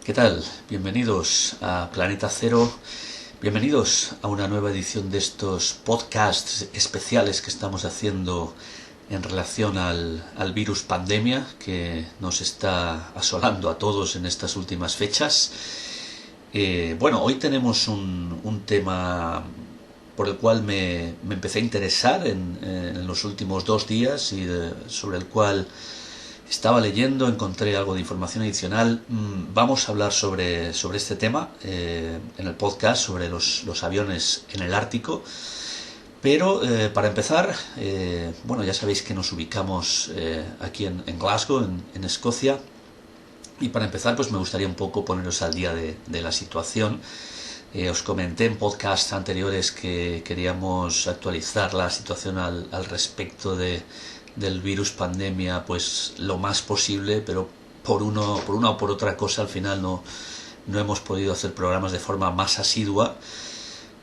¿Qué tal? Bienvenidos a Planeta Cero, bienvenidos a una nueva edición de estos podcasts especiales que estamos haciendo en relación al virus pandemia que nos está asolando a todos en estas últimas fechas. Hoy tenemos un tema por el cual me empecé a interesar en los últimos 2 días y sobre el cual estaba leyendo, encontré algo de información adicional. Vamos a hablar sobre este tema en el podcast, sobre los aviones en el Ártico. Pero para empezar, ya sabéis que nos ubicamos aquí en Glasgow, en Escocia. Y para empezar, pues me gustaría un poco poneros al día de la situación. Os comenté en podcasts anteriores que queríamos actualizar la situación al respecto del virus pandemia pues lo más posible, pero por una o por otra cosa al final no hemos podido hacer programas de forma más asidua.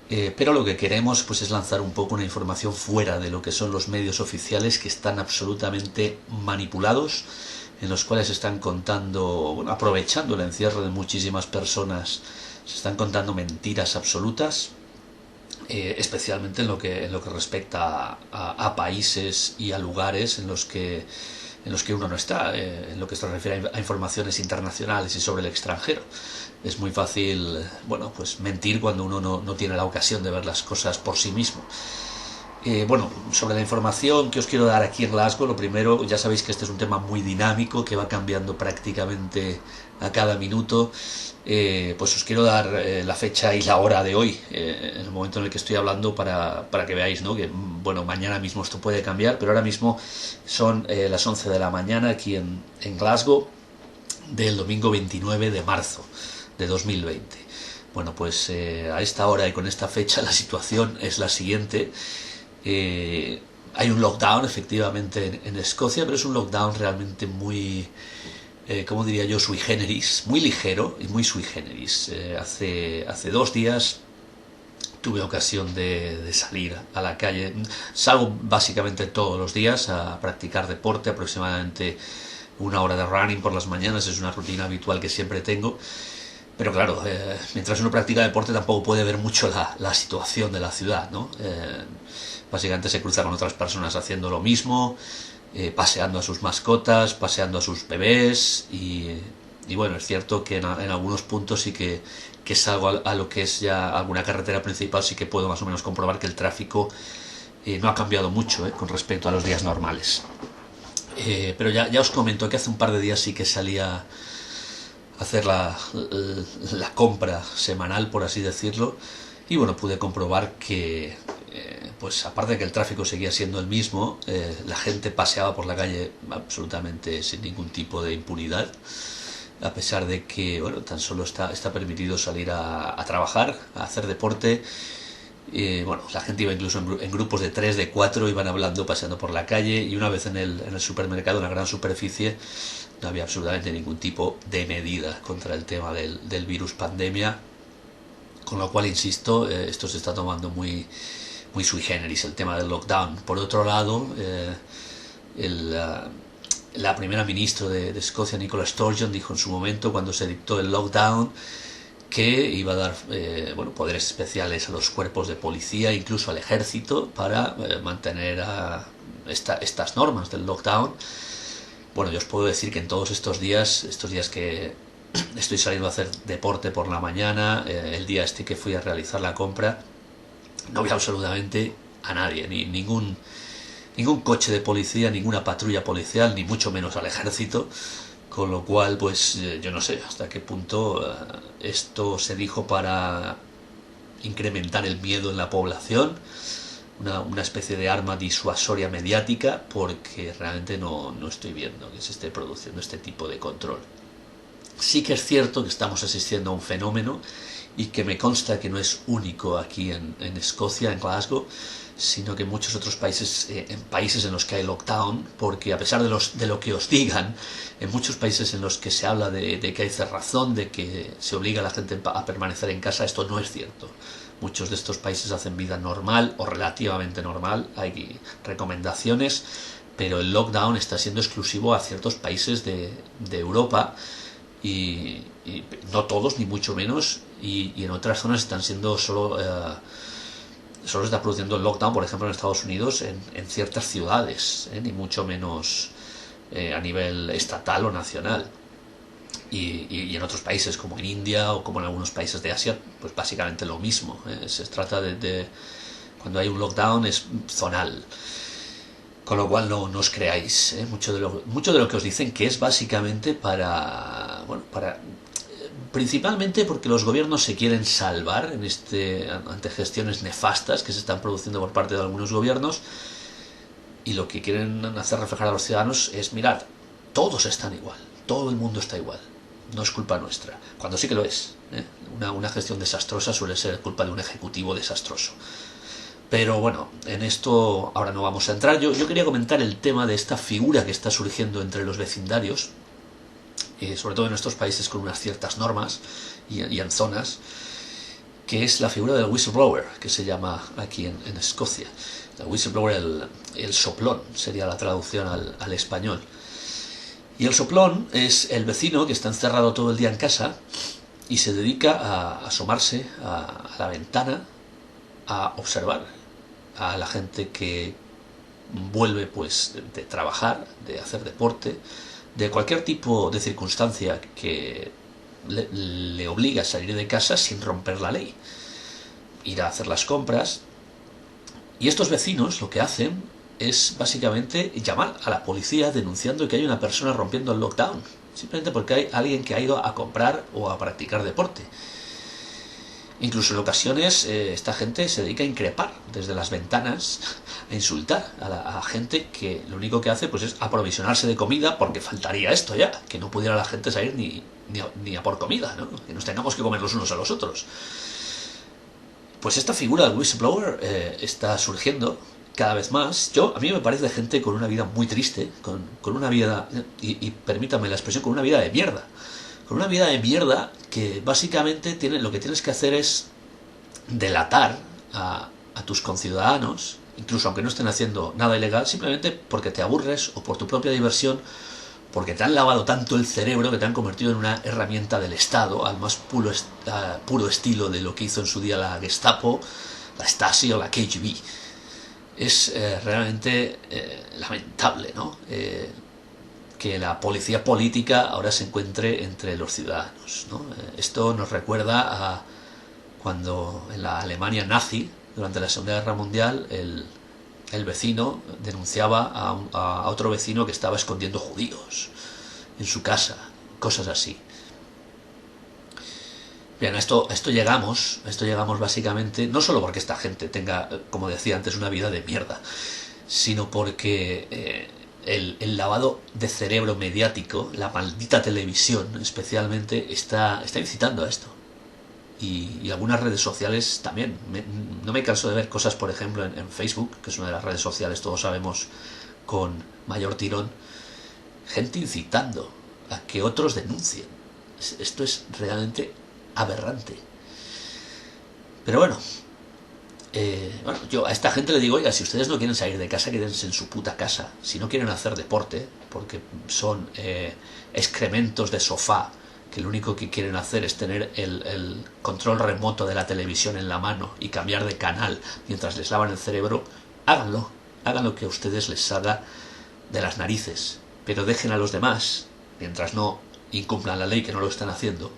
Pero lo que queremos pues es lanzar un poco una información fuera de lo que son los medios oficiales, que están absolutamente manipulados, en los cuales se están contando, aprovechando el encierro de muchísimas personas, se están contando mentiras absolutas, especialmente en lo que respecta a países y a lugares en los que uno no está, en lo que se refiere a informaciones internacionales y sobre el extranjero. Es muy fácil, mentir cuando uno no tiene la ocasión de ver las cosas por sí mismo. Sobre la información que os quiero dar aquí en Glasgow, lo primero, ya sabéis que este es un tema muy dinámico que va cambiando prácticamente a cada minuto. Pues os quiero dar la fecha y la hora de hoy, en el momento en el que estoy hablando, para que veáis, ¿no? Que mañana mismo esto puede cambiar, pero ahora mismo son las 11 de la mañana aquí en Glasgow del domingo 29 de marzo de 2020. A esta hora y con esta fecha la situación es la siguiente. Hay un lockdown efectivamente en Escocia, pero es un lockdown realmente muy, como diría yo, sui generis, muy ligero y muy sui generis. Hace 2 días tuve ocasión de salir a la calle. Salgo básicamente todos los días a practicar deporte, aproximadamente 1 hora de running por las mañanas, es una rutina habitual que siempre tengo. Pero claro, mientras uno practica deporte tampoco puede ver mucho la situación de la ciudad, ¿no? Básicamente se cruza con otras personas haciendo lo mismo, paseando a sus mascotas, paseando a sus bebés y es cierto que en algunos puntos sí que salgo a lo que es ya alguna carretera principal, sí que puedo más o menos comprobar que el tráfico no ha cambiado mucho con respecto a los días normales. Pero ya os comento que hace un par de días sí que salía hacer la compra semanal, por así decirlo, y pude comprobar que aparte de que el tráfico seguía siendo el mismo, la gente paseaba por la calle absolutamente sin ningún tipo de impunidad, a pesar de que tan solo está permitido salir a trabajar, a hacer deporte. La gente iba incluso en grupos de 3, de 4, iban hablando, paseando por la calle, y una vez en el supermercado, en la gran superficie, no había absolutamente ningún tipo de medida contra el tema del virus pandemia, con lo cual, insisto, esto se está tomando muy sui generis, el tema del lockdown. Por otro lado, la primera ministra de Escocia, Nicola Sturgeon, dijo en su momento, cuando se dictó el lockdown, que iba a dar poderes especiales a los cuerpos de policía, incluso al ejército, para mantener estas normas del lockdown. Yo os puedo decir que en todos estos días que estoy saliendo a hacer deporte por la mañana, el día que fui a realizar la compra, no vi absolutamente a nadie, ningún coche de policía, ninguna patrulla policial, ni mucho menos al ejército, con lo cual yo no sé hasta qué punto esto se dijo para incrementar el miedo en la población, una especie de arma disuasoria mediática, porque realmente no estoy viendo que se esté produciendo este tipo de control. Sí que es cierto que estamos asistiendo a un fenómeno, y que me consta que no es único aquí en Escocia, en Glasgow, sino que en muchos otros países, en países en los que hay lockdown, porque a pesar de lo que os digan, en muchos países en los que se habla de que hay cerrazón, de que se obliga a la gente a permanecer en casa, esto no es cierto. Muchos de estos países hacen vida normal o relativamente normal, hay recomendaciones, pero el lockdown está siendo exclusivo a ciertos países de Europa, y no todos, ni mucho menos, y en otras zonas están siendo solo está produciendo el lockdown, por ejemplo en Estados Unidos, en ciertas ciudades, ni mucho menos a nivel estatal o nacional. Y en otros países como en India o como en algunos países de Asia, pues básicamente lo mismo. Se trata de cuando hay un lockdown es zonal. Con lo cual no os creáis mucho de lo que os dicen, que es básicamente para principalmente porque los gobiernos se quieren salvar ante gestiones nefastas que se están produciendo por parte de algunos gobiernos, y lo que quieren hacer reflejar a los ciudadanos es: mirad, todos están igual, todo el mundo está igual, no es culpa nuestra, cuando sí que lo es. Una gestión desastrosa suele ser culpa de un ejecutivo desastroso. Pero bueno, en esto ahora no vamos a entrar. Yo quería comentar el tema de esta figura que está surgiendo entre los vecindarios, sobre todo en estos países con unas ciertas normas y en zonas, que es la figura del whistleblower, que se llama aquí en Escocia. El whistleblower, el soplón, sería la traducción al español. Y el soplón es el vecino que está encerrado todo el día en casa y se dedica a asomarse a la ventana a observar a la gente que vuelve pues de trabajar, de hacer deporte, de cualquier tipo de circunstancia que le obliga a salir de casa sin romper la ley, ir a hacer las compras. Y estos vecinos lo que hacen es básicamente llamar a la policía denunciando que hay una persona rompiendo el lockdown, simplemente porque hay alguien que ha ido a comprar o a practicar deporte. Incluso en ocasiones esta gente se dedica a increpar desde las ventanas, a insultar a gente que lo único que hace pues es aprovisionarse de comida, porque faltaría esto ya, que no pudiera la gente salir ni a por comida, ¿no? Que nos tengamos que comer los unos a los otros. Pues esta figura del whistleblower está surgiendo cada vez más. A mí me parece gente con una vida muy triste, con una vida, y permítanme la expresión, con una vida de mierda. Con una vida de mierda que básicamente lo que tienes que hacer es delatar a tus conciudadanos, incluso aunque no estén haciendo nada ilegal, simplemente porque te aburres o por tu propia diversión, porque te han lavado tanto el cerebro que te han convertido en una herramienta del Estado, al más puro estilo de lo que hizo en su día la Gestapo, la Stasi o la KGB. Es realmente lamentable, ¿no? Que la policía política ahora se encuentre entre los ciudadanos, ¿no? Esto nos recuerda a cuando en la Alemania nazi, durante la Segunda Guerra Mundial, el vecino denunciaba a otro vecino que estaba escondiendo judíos en su casa, cosas así. Bien, a esto llegamos básicamente, no solo porque esta gente tenga, como decía antes, una vida de mierda, sino porque el lavado de cerebro mediático, la maldita televisión especialmente, está incitando a esto. Y algunas redes sociales también. No me canso de ver cosas, por ejemplo, en Facebook, que es una de las redes sociales, todos sabemos, con mayor tirón, gente incitando a que otros denuncien. Esto es realmente aberrante. Pero bueno, yo a esta gente le digo: oiga, si ustedes no quieren salir de casa, quédense en su puta casa. Si no quieren hacer deporte, porque son excrementos de sofá, que lo único que quieren hacer es tener el control remoto de la televisión en la mano y cambiar de canal mientras les lavan el cerebro, háganlo. Hagan lo que a ustedes les salga de las narices, pero dejen a los demás, mientras no incumplan la ley, que no lo están haciendo,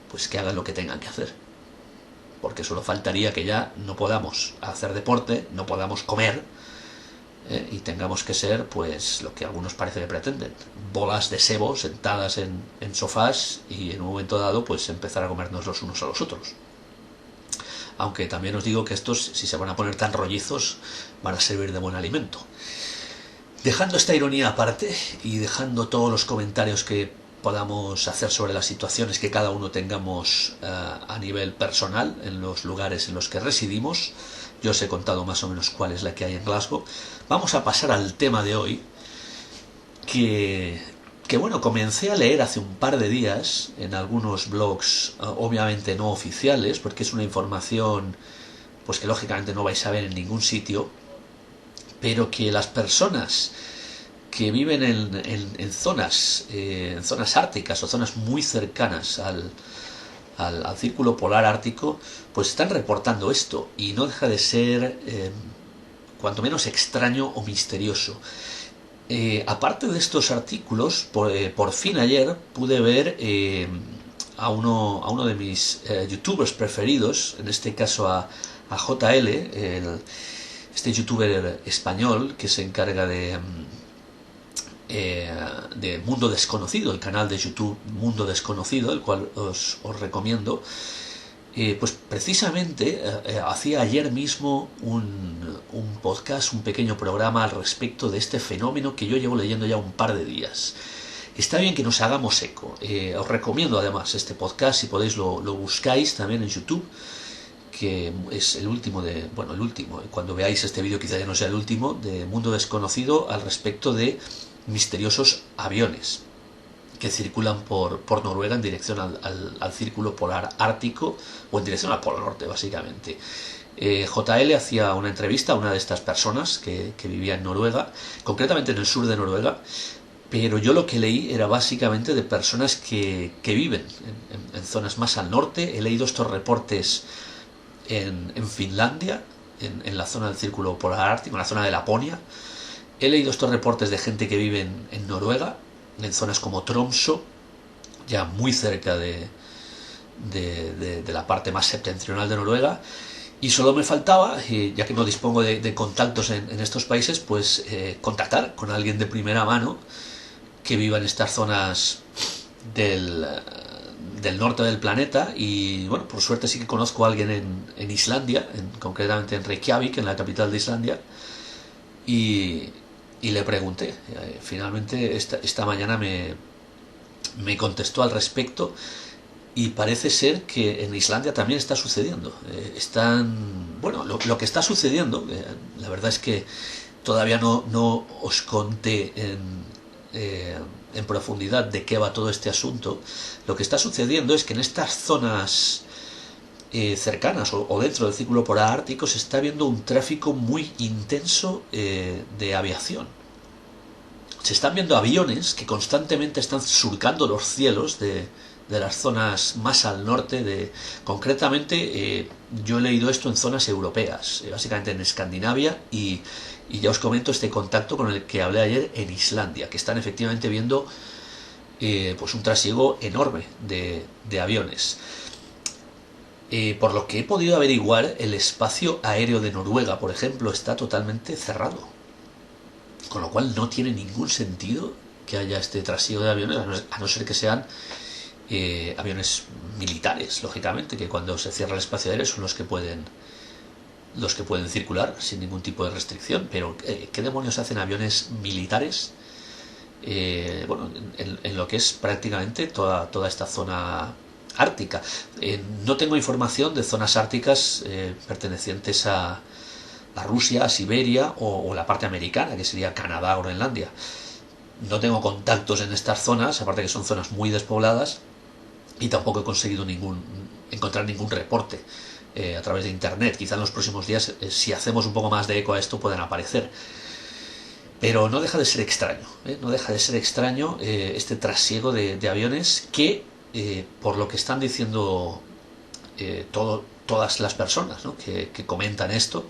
pues que hagan lo que tengan que hacer. Porque solo faltaría que ya no podamos hacer deporte, no podamos comer, y tengamos que ser, pues, lo que algunos parece que pretenden: bolas de sebo sentadas en sofás, y en un momento dado pues empezar a comernos los unos a los otros. Aunque también os digo que estos, si se van a poner tan rollizos, van a servir de buen alimento. Dejando esta ironía aparte y dejando todos los comentarios que podamos hacer sobre las situaciones que cada uno tengamos a nivel personal en los lugares en los que residimos, yo os he contado más o menos cuál es la que hay en Glasgow. Vamos a pasar al tema de hoy, que bueno, comencé a leer hace un par de días en algunos blogs, obviamente no oficiales, porque es una información pues que lógicamente no vais a ver en ningún sitio, pero que las personas que viven en zonas árticas o zonas muy cercanas al círculo polar ártico, pues están reportando esto y no deja de ser cuanto menos extraño o misterioso. Aparte de estos artículos, por fin ayer pude ver a uno de mis youtubers preferidos, en este caso a JL, este youtuber español que se encarga de Mundo Desconocido, el canal de YouTube Mundo Desconocido, el cual os recomiendo. Pues precisamente hacía ayer mismo un podcast, un pequeño programa al respecto de este fenómeno que yo llevo leyendo ya un par de días. Está bien que nos hagamos eco. Os recomiendo además este podcast, si podéis lo buscáis también en YouTube, que es el último, cuando veáis este vídeo quizá ya no sea el último, de Mundo Desconocido al respecto de misteriosos aviones que circulan por Noruega en dirección al círculo polar ártico o en dirección al Polo Norte, básicamente. JL hacía una entrevista a una de estas personas que vivía en Noruega, concretamente en el sur de Noruega, pero yo lo que leí era básicamente de personas que viven en zonas más al norte. He leído estos reportes en Finlandia, en la zona del círculo polar ártico, en la zona de Laponia. He leído estos reportes de gente que vive en Noruega, en zonas como Tromsø, ya muy cerca de la parte más septentrional de Noruega, y solo me faltaba, ya que no dispongo de contactos en estos países, pues contactar con alguien de primera mano que viva en estas zonas del norte del planeta. Y bueno, por suerte sí que conozco a alguien en Islandia, concretamente en Reykjavik, en la capital de Islandia, y le pregunté. Finalmente esta mañana me contestó al respecto, y parece ser que en Islandia también está sucediendo. Lo que está sucediendo, la verdad es que todavía no os conté en profundidad de qué va todo este asunto. Lo que está sucediendo es que en estas zonas cercanas o dentro del círculo polar ártico se está viendo un tráfico muy intenso de aviación. Se están viendo aviones que constantemente están surcando los cielos de las zonas más al norte. Concretamente, yo he leído esto en zonas europeas, básicamente en Escandinavia, y ya os comento este contacto con el que hablé ayer en Islandia, que están efectivamente viendo pues un trasiego enorme de aviones. Por lo que he podido averiguar, el espacio aéreo de Noruega, por ejemplo, está totalmente cerrado, con lo cual no tiene ningún sentido que haya este trasiego de aviones, a no ser que sean aviones militares, lógicamente, que cuando se cierra el espacio aéreo son los que pueden circular sin ningún tipo de restricción. Pero ¿qué demonios hacen aviones militares en lo que es prácticamente toda esta zona ártica? No tengo información de zonas árticas pertenecientes a Rusia, a Siberia o la parte americana, que sería Canadá o Groenlandia. No tengo contactos en estas zonas, aparte que son zonas muy despobladas, y tampoco he conseguido encontrar ningún reporte a través de internet. Quizá en los próximos días, si hacemos un poco más de eco a esto, puedan aparecer. Pero no deja de ser extraño, este trasiego de aviones que, por lo que están diciendo todas las personas, ¿no?, que comentan esto,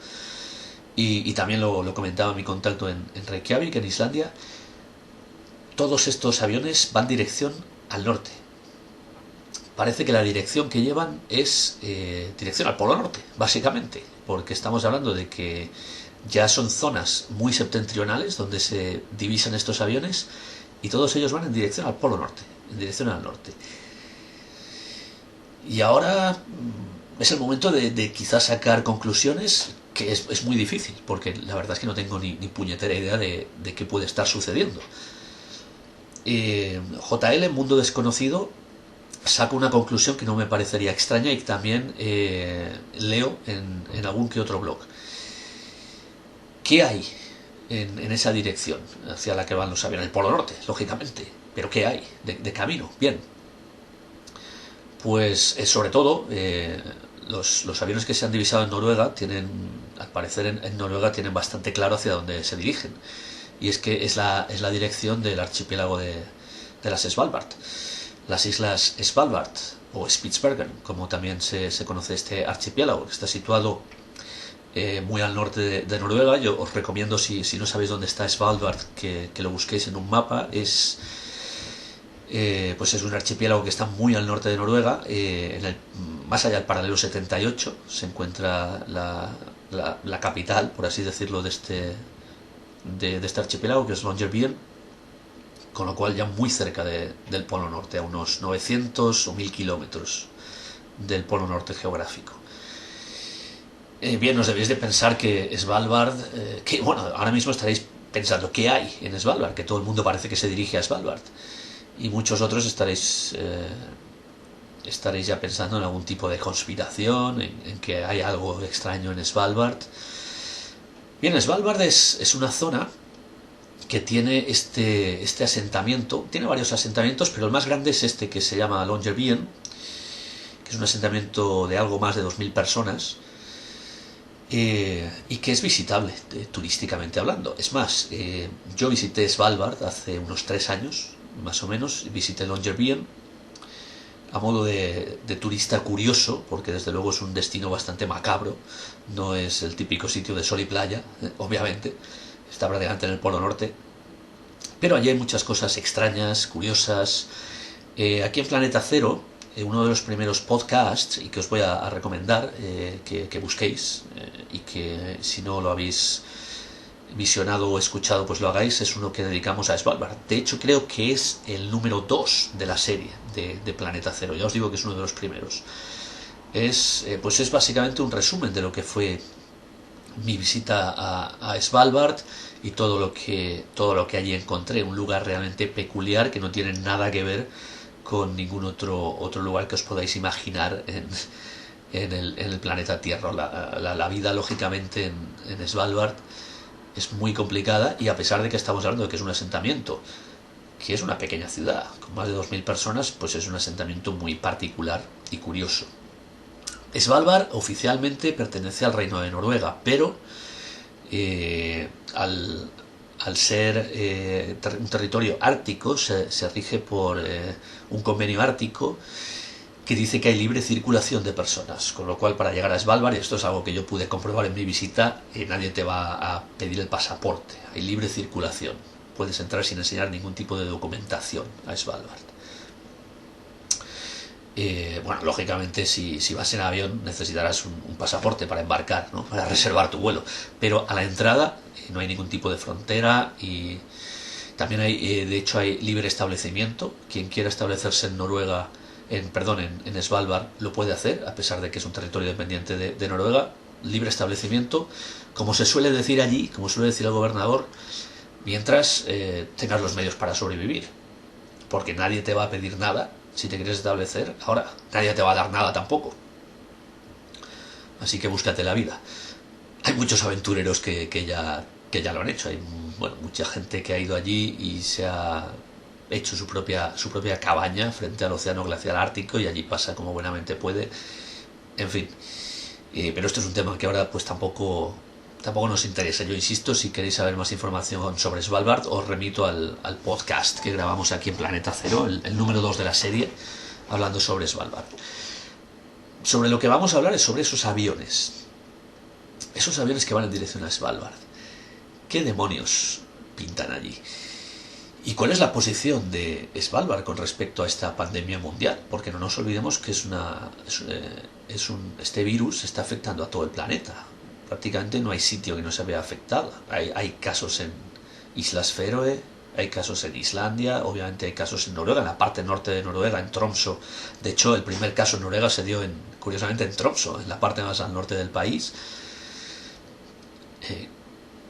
y también lo comentaba mi contacto en Reykjavik, en Islandia, todos estos aviones van dirección al norte. Parece que la dirección que llevan es dirección al Polo Norte, básicamente, porque estamos hablando de que ya son zonas muy septentrionales donde se divisan estos aviones, y todos ellos van en dirección al Polo Norte, en dirección al norte. Y ahora es el momento de quizás sacar conclusiones, que es muy difícil, porque la verdad es que no tengo ni puñetera idea de qué puede estar sucediendo. JL, Mundo Desconocido, saco una conclusión que no me parecería extraña, y también leo en algún que otro blog. ¿Qué hay en esa dirección hacia la que van los aviones? El Polo Norte, lógicamente. ¿Pero qué hay de camino? Bien. Pues sobre todo los aviones que se han divisado en Noruega tienen, al parecer en Noruega tienen bastante claro hacia dónde se dirigen. y es que es la dirección del archipiélago de las Svalbard. Las islas Svalbard o Spitsbergen, como también se conoce este archipiélago, que está situado muy al norte de Noruega. Yo os recomiendo, si no sabéis dónde está Svalbard, que lo busquéis en un mapa. Pues es un archipiélago que está muy al norte de Noruega, más allá del paralelo 78 se encuentra la capital, por así decirlo, de este archipiélago, que es Longyearbyen, con lo cual ya muy cerca del Polo Norte, a unos 900 o 1000 kilómetros del Polo Norte geográfico. Bien, os debéis de pensar que Svalbard, que bueno, ahora mismo estaréis pensando qué hay en Svalbard, que todo el mundo parece que se dirige a Svalbard, y muchos otros estaréis ya pensando en algún tipo de conspiración, en que hay algo extraño en Svalbard. Bien, Svalbard es una zona que tiene este asentamiento, tiene varios asentamientos, pero el más grande es este, que se llama Longyearbyen, que es un asentamiento de algo más de 2000 personas, y que es visitable turísticamente hablando. Es más, yo visité Svalbard hace unos 3 años, más o menos, visité Longyearbyen a modo de turista curioso, porque desde luego es un destino bastante macabro, no es el típico sitio de sol y playa, obviamente, está prácticamente en el Polo Norte, pero allí hay muchas cosas extrañas, curiosas. Aquí en Planeta Cero, uno de los primeros podcasts, y que os voy a recomendar que busquéis, y que si no lo habéis visionado o escuchado, pues lo hagáis, es uno que dedicamos a Svalbard. De hecho, creo que es el número 2 de la serie de Planeta Cero. Ya os digo que es uno de los primeros. Pues es básicamente un resumen de lo que fue mi visita a Svalbard y todo lo que allí encontré. Un lugar realmente peculiar que no tiene nada que ver con ningún otro lugar que os podáis imaginar en el planeta Tierra. La vida, lógicamente, en Svalbard es muy complicada, y a pesar de que estamos hablando de que es un asentamiento, que es una pequeña ciudad con más de 2000 personas, pues es un asentamiento muy particular y curioso. Svalbard oficialmente pertenece al Reino de Noruega, pero al ser un territorio ártico se rige por un convenio ártico que dice que hay libre circulación de personas, con lo cual para llegar a Svalbard, y esto es algo que yo pude comprobar en mi visita, nadie te va a pedir el pasaporte, hay libre circulación, puedes entrar sin enseñar ningún tipo de documentación a Svalbard. Bueno, lógicamente si vas en avión necesitarás un pasaporte para embarcar, ¿no? Para reservar tu vuelo, pero a la entrada no hay ningún tipo de frontera, y también de hecho hay libre establecimiento. Quien quiera establecerse en Noruega, en Svalbard, lo puede hacer, a pesar de que es un territorio dependiente de Noruega. Libre establecimiento, como se suele decir allí, como suele decir el gobernador, mientras tengas los medios para sobrevivir, porque nadie te va a pedir nada si te quieres establecer. Ahora, nadie te va a dar nada tampoco, así que búscate la vida. Hay muchos aventureros que ya lo han hecho. Hay mucha gente que ha ido allí y se ha hecho su propia cabaña frente al océano glacial ártico, y allí pasa como buenamente puede. En fin, pero esto es un tema que ahora pues tampoco nos interesa. Yo insisto, si queréis saber más información sobre Svalbard, os remito al podcast que grabamos aquí en Planeta Cero, el número 2 de la serie, hablando sobre Svalbard. Sobre lo que vamos a hablar es sobre esos aviones que van en dirección a Svalbard. ¿Qué demonios pintan allí? ¿Y cuál es la posición de Svalbard con respecto a esta pandemia mundial? Porque no nos olvidemos que este virus está afectando a todo el planeta. Prácticamente no hay sitio que no se vea afectado. Hay casos en Islas Feroe, hay casos en Islandia, obviamente hay casos en Noruega, en la parte norte de Noruega, en Tromsø. De hecho, el primer caso en Noruega se dio curiosamente en Tromsø, en la parte más al norte del país.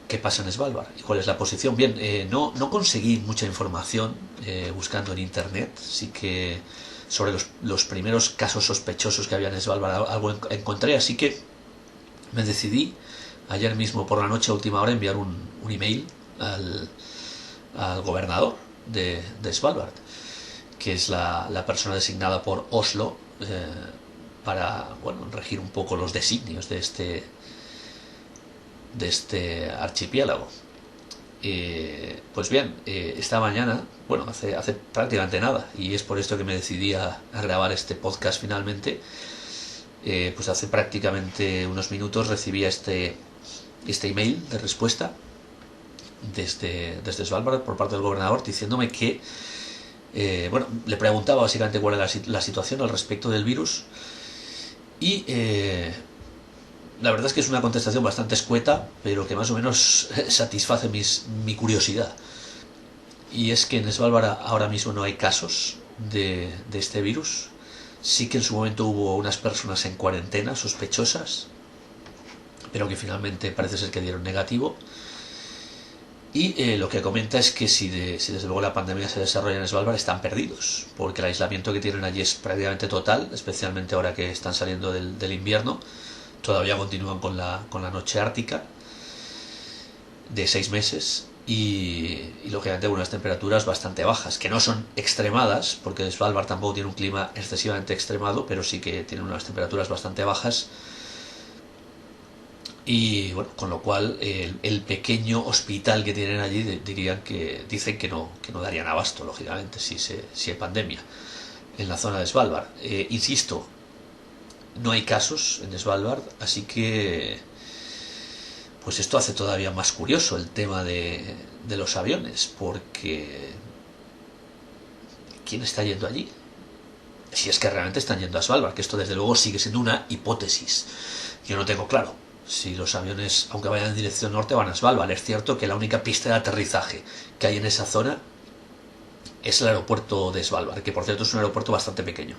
¿Qué pasa en Svalbard? ¿Y cuál es la posición? Bien, no conseguí mucha información buscando en internet. Sí que sobre los primeros casos sospechosos que había en Svalbard algo encontré, así que me decidí ayer mismo por la noche a última hora enviar un email al gobernador de Svalbard, que es la persona designada por Oslo para regir un poco los designios de este archipiélago. Pues bien, esta mañana, bueno, hace prácticamente nada, y es por esto que me decidí a grabar este podcast finalmente. Pues hace prácticamente unos minutos recibí este email de respuesta desde Svalbard por parte del gobernador diciéndome que, bueno, le preguntaba básicamente cuál era la situación al respecto del virus y la verdad es que es una contestación bastante escueta, pero que más o menos satisface mi curiosidad. Y es que en Svalbard ahora mismo no hay casos de este virus. Sí que en su momento hubo unas personas en cuarentena sospechosas, pero que finalmente parece ser que dieron negativo. Y lo que comenta es que si desde luego la pandemia se desarrolla en Svalbard, están perdidos, porque el aislamiento que tienen allí es prácticamente total, especialmente ahora que están saliendo del invierno. Todavía continúan con la noche ártica de 6 meses y lógicamente unas temperaturas bastante bajas, que no son extremadas, porque Svalbard tampoco tiene un clima excesivamente extremado, pero sí que tienen unas temperaturas bastante bajas. Y bueno, con lo cual el pequeño hospital que tienen allí dicen que no darían abasto, lógicamente, si hay pandemia en la zona de Svalbard. Insisto, no hay casos en Svalbard, así que pues esto hace todavía más curioso el tema de los aviones, porque ¿quién está yendo allí? Si es que realmente están yendo a Svalbard, que esto desde luego sigue siendo una hipótesis. Yo no tengo claro si los aviones, aunque vayan en dirección norte, van a Svalbard. Es cierto que la única pista de aterrizaje que hay en esa zona es el aeropuerto de Svalbard, que por cierto es un aeropuerto bastante pequeño.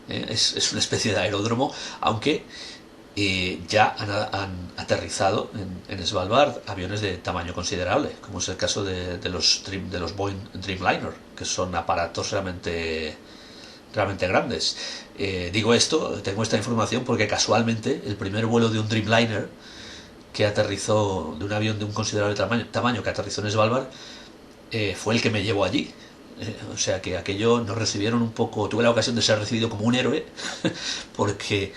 Es una especie de aeródromo, aunque ya han aterrizado en Svalbard aviones de tamaño considerable, como es el caso de los Boeing Dreamliner, que son aparatos realmente grandes. Digo esto, tengo esta información porque casualmente el primer vuelo de un Dreamliner que aterrizó, de un avión de un considerable tamaño que aterrizó en Svalbard, fue el que me llevó allí. O sea que aquello nos recibieron un poco, tuve la ocasión de ser recibido como un héroe porque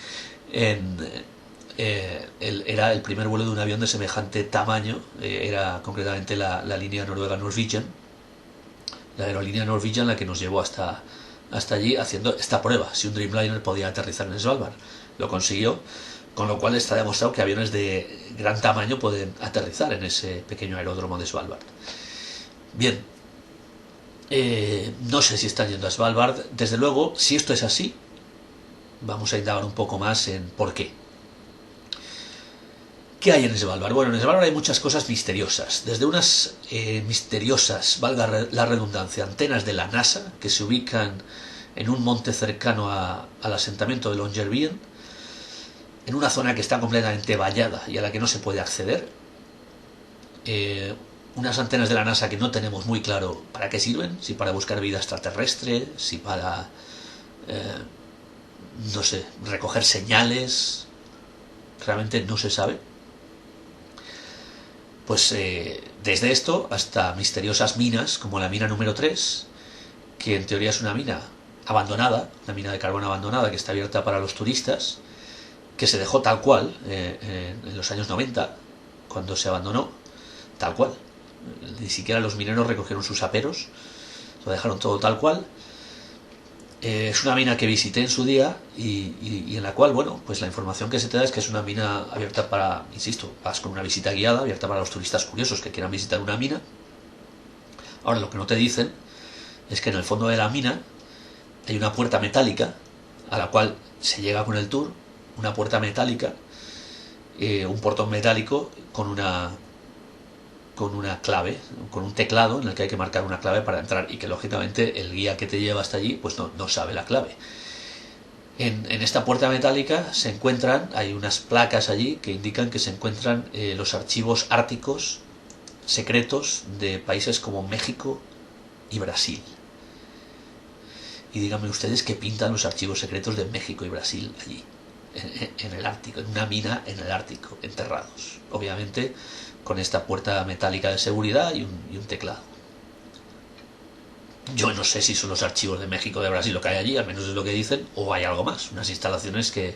era el primer vuelo de un avión de semejante tamaño. Era concretamente la línea noruega Norwegian, la aerolínea Norwegian, la que nos llevó hasta allí haciendo esta prueba, si un Dreamliner podía aterrizar en Svalbard. Lo consiguió, con lo cual está demostrado que aviones de gran tamaño pueden aterrizar en ese pequeño aeródromo de Svalbard. Bien, no sé si están yendo a Svalbard. Desde luego, si esto es así, vamos a indagar un poco más en por qué. ¿Qué hay en Svalbard? Bueno, en Svalbard hay muchas cosas misteriosas. Desde unas misteriosas, valga la redundancia, antenas de la NASA, que se ubican en un monte cercano al asentamiento de Longyearbyen, en una zona que está completamente vallada y a la que no se puede acceder. Unas antenas de la NASA que no tenemos muy claro para qué sirven, si para buscar vida extraterrestre, si para, no sé, recoger señales, realmente no se sabe. Pues desde esto hasta misteriosas minas, como la mina número 3, que en teoría es una mina abandonada, una mina de carbón abandonada que está abierta para los turistas, que se dejó tal cual en los años 90, cuando se abandonó, tal cual. Ni siquiera los mineros recogieron sus aperos, lo dejaron todo tal cual. Es una mina que visité en su día y en la cual, bueno, pues la información que se te da es que es una mina abierta para, insisto, vas con una visita guiada, abierta para los turistas curiosos que quieran visitar una mina. Ahora, lo que no te dicen es que en el fondo de la mina hay una puerta metálica a la cual se llega con el tour, una puerta metálica, un portón metálico con una clave, con un teclado en el que hay que marcar una clave para entrar y que lógicamente el guía que te lleva hasta allí pues no sabe la clave. En esta puerta metálica se encuentran, hay unas placas allí que indican que se encuentran los archivos árticos secretos de países como México y Brasil. Y díganme ustedes qué pintan los archivos secretos de México y Brasil allí, en el Ártico, en una mina en el Ártico, enterrados. Obviamente con esta puerta metálica de seguridad y un teclado. Yo no sé si son los archivos de México o de Brasil lo que hay allí, al menos es lo que dicen, o hay algo más, unas instalaciones que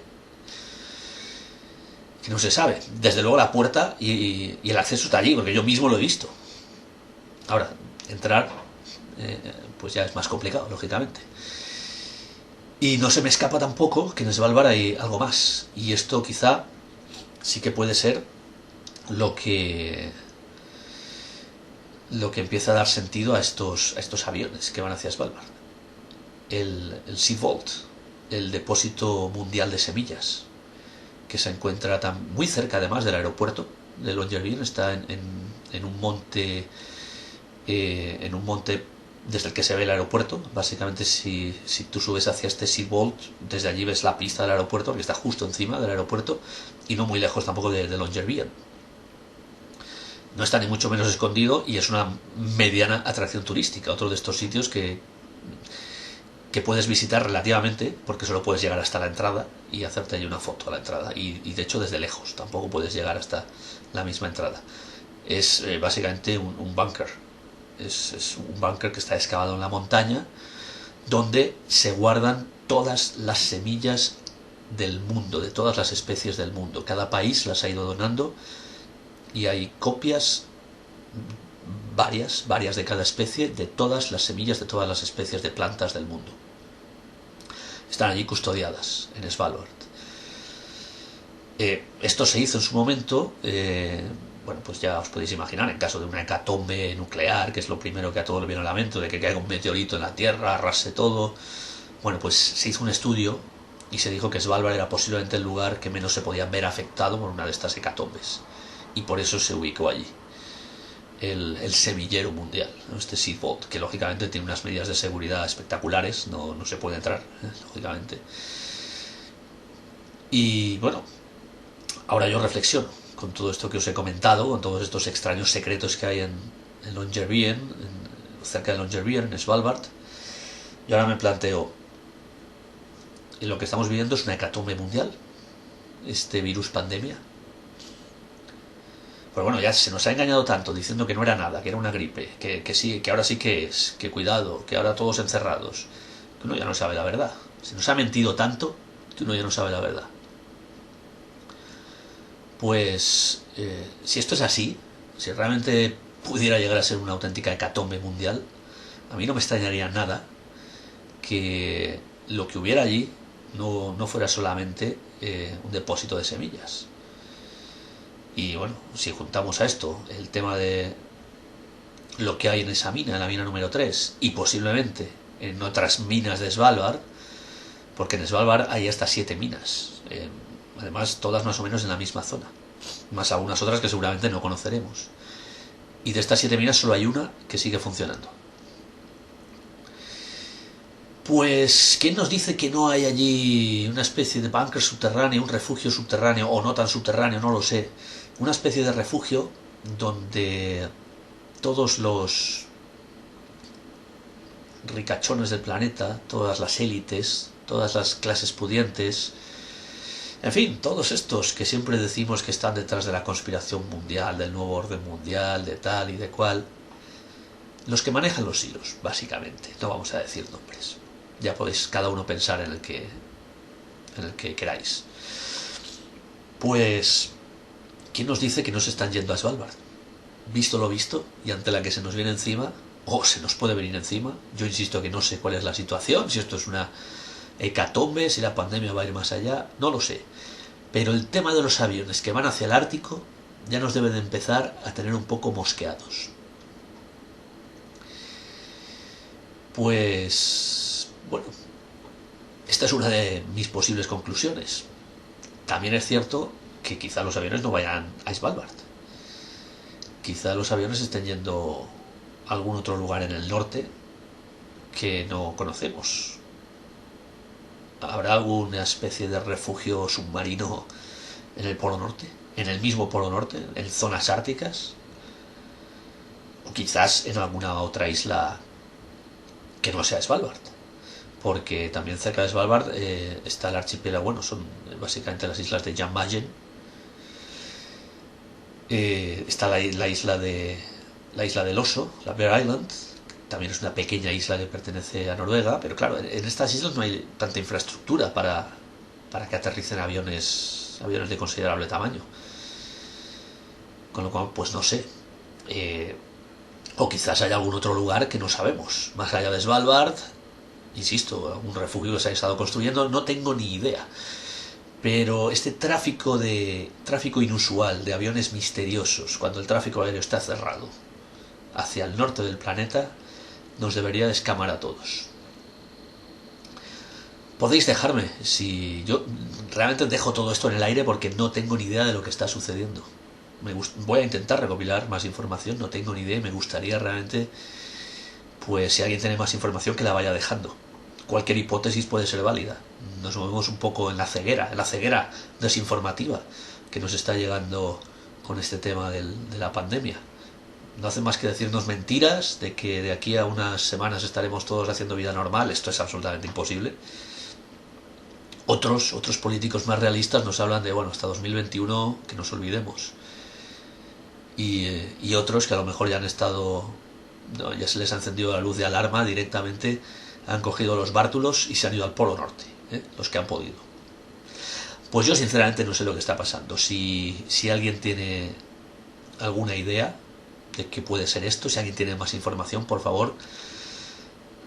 no se sabe. Desde luego la puerta y el acceso está allí, porque yo mismo lo he visto. Ahora, entrar pues ya es más complicado, lógicamente. Y no se me escapa tampoco que en Svalbard hay algo más. Y esto quizá sí que puede ser lo que empieza a dar sentido a estos aviones que van hacia Svalbard. El Sea Vault, el depósito mundial de semillas, que se encuentra muy cerca además del aeropuerto de Longyearbyen, está en un monte desde el que se ve el aeropuerto. Básicamente si tú subes hacia este Sea Vault, desde allí ves la pista del aeropuerto, que está justo encima del aeropuerto y no muy lejos tampoco de Longyearbyen. No está ni mucho menos escondido y es una mediana atracción turística, otro de estos sitios que puedes visitar relativamente, porque solo puedes llegar hasta la entrada y hacerte allí una foto a la entrada, y de hecho desde lejos tampoco puedes llegar hasta la misma entrada. Es básicamente un búnker. Es un búnker que está excavado en la montaña, donde se guardan todas las semillas del mundo, de todas las especies del mundo. Cada país las ha ido donando y hay copias varias de cada especie, de todas las semillas de todas las especies de plantas del mundo. Están allí custodiadas en Svalbard. Esto se hizo en su momento, bueno, pues ya os podéis imaginar, en caso de una hecatombe nuclear, que es lo primero que a todos le viene a la mente, de que caiga un meteorito en la Tierra, arrase todo. Bueno, pues se hizo un estudio y se dijo que Svalbard era posiblemente el lugar que menos se podía ver afectado por una de estas hecatombes, y por eso se ubicó allí el semillero mundial, ¿no? Este Sea Vault, que lógicamente tiene unas medidas de seguridad espectaculares, no se puede entrar, lógicamente. Y bueno, ahora yo reflexiono con todo esto que os he comentado, con todos estos extraños secretos que hay en Longyearbyen, cerca de Longyearbyen, en Svalbard. Y ahora me planteo, lo que estamos viviendo es una hecatombe mundial, este virus pandemia. Pero bueno, ya se nos ha engañado tanto diciendo que no era nada, que era una gripe, que sí, que ahora sí que es, que cuidado, que ahora todos encerrados, que uno ya no sabe la verdad. Se nos ha mentido tanto que uno ya no sabe la verdad. Pues si esto es así, si realmente pudiera llegar a ser una auténtica hecatombe mundial, a mí no me extrañaría nada que lo que hubiera allí no fuera solamente un depósito de semillas. Y bueno, si juntamos a esto el tema de lo que hay en esa mina, en la mina número 3, y posiblemente en otras minas de Svalbard, porque en Svalbard hay hasta 7 minas, además todas más o menos en la misma zona, más algunas otras que seguramente no conoceremos. Y de estas 7 minas solo hay una que sigue funcionando. Pues, ¿quién nos dice que no hay allí una especie de búnker subterráneo, un refugio subterráneo, o no tan subterráneo, no lo sé? Una especie de refugio donde todos los ricachones del planeta, todas las élites, todas las clases pudientes, en fin, todos estos que siempre decimos que están detrás de la conspiración mundial, del nuevo orden mundial, de tal y de cual, los que manejan los hilos, básicamente, no vamos a decir nombres. Ya podéis cada uno pensar en el que queráis. Pues, ¿quién nos dice que no se están yendo a Svalbard? Visto lo visto, y ante la que se nos viene encima, o se nos puede venir encima, yo insisto que no sé cuál es la situación, si esto es una hecatombe, si la pandemia va a ir más allá, no lo sé. Pero el tema de los aviones que van hacia el Ártico ya nos debe de empezar a tener un poco mosqueados. Pues, bueno, esta es una de mis posibles conclusiones. También es cierto que quizá los aviones no vayan a Svalbard. Quizá los aviones estén yendo a algún otro lugar en el norte que no conocemos. ¿Habrá alguna especie de refugio submarino en el Polo Norte? ¿En el mismo Polo Norte? ¿En zonas árticas? O quizás en alguna otra isla que no sea Svalbard. Porque también cerca de Svalbard está el archipiélago, bueno, son básicamente las islas de Jan Mayen. Está la isla del Oso, la Bear Island, también es una pequeña isla que pertenece a Noruega, pero claro, en estas islas no hay tanta infraestructura para que aterricen aviones de considerable tamaño. Con lo cual, pues no sé. O quizás haya algún otro lugar que no sabemos, más allá de Svalbard, insisto, algún refugio que se haya estado construyendo, no tengo ni idea. Pero este tráfico inusual de aviones misteriosos, cuando el tráfico aéreo está cerrado hacia el norte del planeta, nos debería descamar a todos. Podéis dejarme, si yo realmente dejo todo esto en el aire porque no tengo ni idea de lo que está sucediendo. Voy a intentar recopilar más información, no tengo ni idea y me gustaría realmente, pues si alguien tiene más información, que la vaya dejando. Cualquier hipótesis puede ser válida. Nos movemos un poco en la ceguera desinformativa que nos está llegando con este tema de la pandemia. No hace más que decirnos mentiras de que de aquí a unas semanas estaremos todos haciendo vida normal. Esto es absolutamente imposible. Otros políticos más realistas nos hablan de, bueno, hasta 2021 que nos olvidemos. Y otros que a lo mejor ya han estado, no, ya se les ha encendido la luz de alarma directamente, han cogido los bártulos y se han ido al Polo Norte, los que han podido. Pues yo sinceramente no sé lo que está pasando. Si alguien tiene alguna idea de qué puede ser esto, si alguien tiene más información, por favor,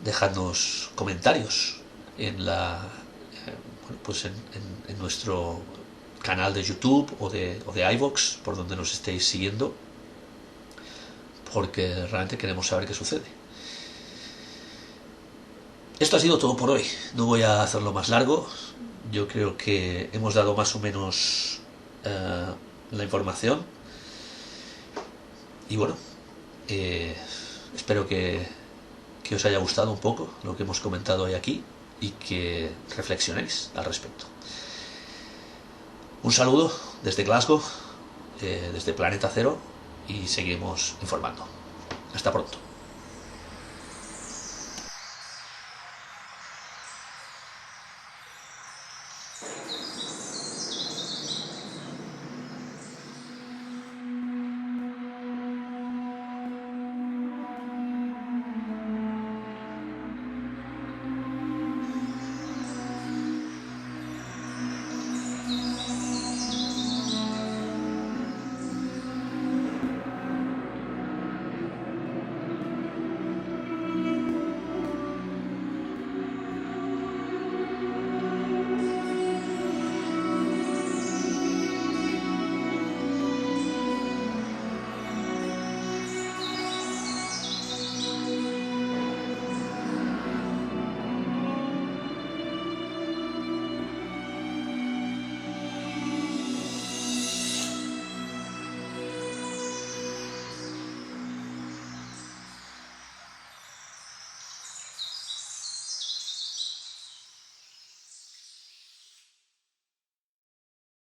dejadnos comentarios en en nuestro canal de YouTube o de iVoox, por donde nos estéis siguiendo, porque realmente queremos saber qué sucede. Esto ha sido todo por hoy. No voy a hacerlo más largo. Yo creo que hemos dado más o menos la información. Y bueno, espero que os haya gustado un poco lo que hemos comentado hoy aquí y que reflexionéis al respecto. Un saludo desde Glasgow, desde Planeta Cero, y seguimos informando. Hasta pronto.